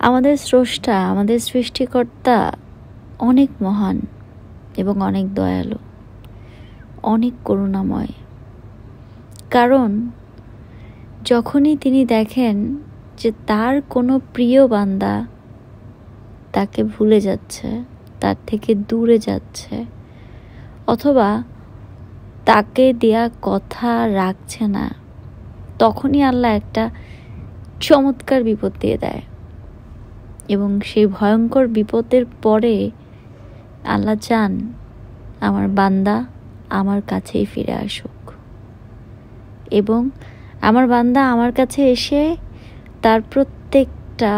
আমাদের স্রষ্টা, আমাদের সৃষ্টিকর্তা অনেক মহান এবং অনেক দয়ালু, অনেক করুণাময়। কারণ যখনই তিনি দেখেন যে তার কোনো প্রিয় বান্দা তাকে ভুলে যাচ্ছে, তার থেকে দূরে যাচ্ছে, অথবা তাকে দেয়া কথা রাখছে না, তখনই আল্লাহ একটা চমৎকার বিপদ দিয়ে দেয়। এবং সেই ভয়ঙ্কর বিপদের পরে আল্লাহ চান আমার বান্দা আমার কাছেই ফিরে আসুক, এবং আমার বান্দা আমার কাছে এসে তার প্রত্যেকটা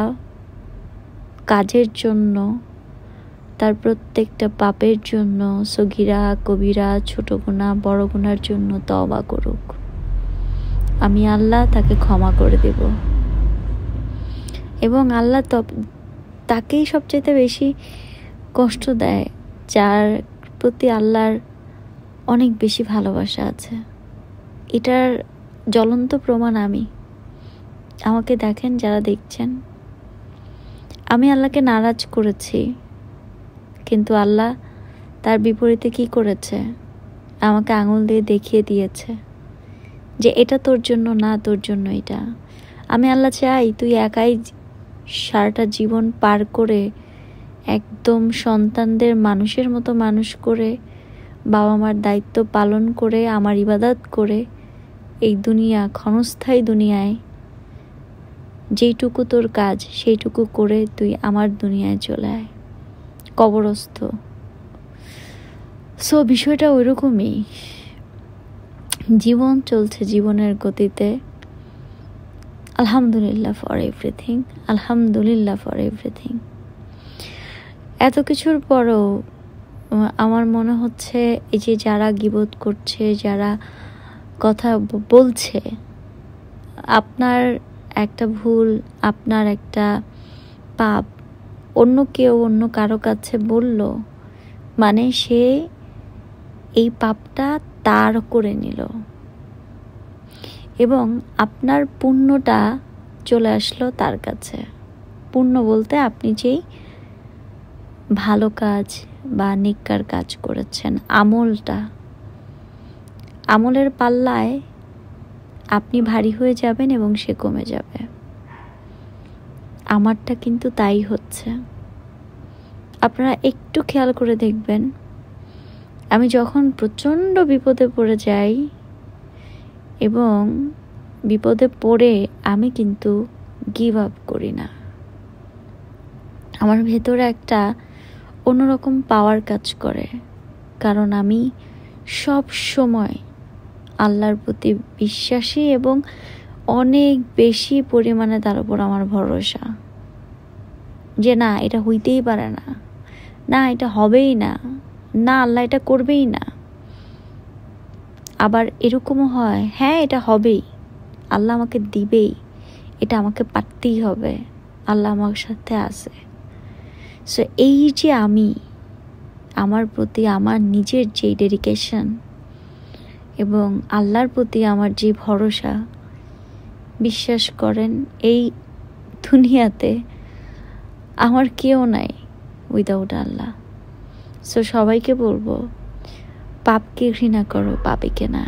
কাজের জন্য, তার প্রত্যেকটা পাপের জন্য, সগীরা কবিরা, ছোট গুনাহ বড় গুনার জন্য তওবা করুক। আমি আল্লাহ তাকে ক্ষমা করে দেব। এবং আল্লাহ তাকেই সবচেয়ে বেশি কষ্ট দেয় যার প্রতি আল্লাহর অনেক বেশি ভালোবাসা আছে। এটার জ্বলন্ত প্রমাণ আমি। আমাকে দেখেন, যারা দেখছেন, আমি আল্লাহকে নারাজ করেছি, কিন্তু আল্লাহ তার বিপরীতে কি করেছে? আমাকে আঙুল দিয়ে দেখিয়ে দিয়েছে যে এটা তোর জন্য না, তোর জন্য এটা। আমি আল্লাহ চাই তুই একাই সারাটা জীবন পার করে একদম সন্তানদের মানুষের মতো মানুষ করে, বাবা মার দায়িত্ব পালন করে, আমার ইবাদত করে, এই দুনিয়া ক্ষণস্থায়ী দুনিয়ায় যেইটুকু তোর কাজ সেইটুকু করে তুই আমার দুনিয়ায় চলে আয়, কবরস্থ। সো বিষয়টা ওইরকমই। জীবন চলছে জীবনের গতিতে। আলহামদুলিল্লাহ ফর এভরিথিং, আলহামদুলিল্লাহ ফর এভরিথিং। এত কিছুর পরও আমার মনে হচ্ছে এই যে যারা গীবত করছে, যারা কথা বলছে, আপনার একটা ভুল, আপনার একটা পাপ অন্য কেউ অন্য কারো কাছে বলল মানে সে এই পাপটা তার করে নিল, এবং আপনার পুণ্যটা চলে আসলো তার কাছে। পুণ্য বলতে আপনি যেই ভালো কাজ বা নেককার কাজ করেছেন, আমলের পাল্লায় আপনি ভারী হয়ে যাবেন এবং সে কমে যাবে। আমারটা কিন্তু তাই হচ্ছে। আপনারা একটু খেয়াল করে দেখবেন, আমি যখন প্রচণ্ড বিপদে পড়ে যাই এবং বিপদে পড়ে আমি কিন্তু গিভ আপ করি না। আমার ভেতরে একটা অন্যরকম পাওয়ার কাজ করে, কারণ আমি সব সময় আল্লাহর প্রতি বিশ্বাসী এবং অনেক বেশি পরিমাণে তার উপর আমার ভরসা যে না, এটা হইতেই পারে না, না এটা হবেই না, না আল্লাহ এটা করবেই না। আবার এরকমও হয়, হ্যাঁ এটা হবেই, আল্লাহ আমাকে দিবেই, এটা আমাকে পারতেই হবে, আল্লাহ আমার সাথে আছে। সো এই যে আমি আমার প্রতি আমার নিজের যে ডেডিকেশন এবং আল্লাহর প্রতি আমার যে ভরসা, বিশ্বাস করেন এই দুনিয়াতে আমার কেউ নাই উইদাউট আল্লাহ। সো সবাইকে বলবো, পাপকে ঘৃণা করো, পাপীকে না।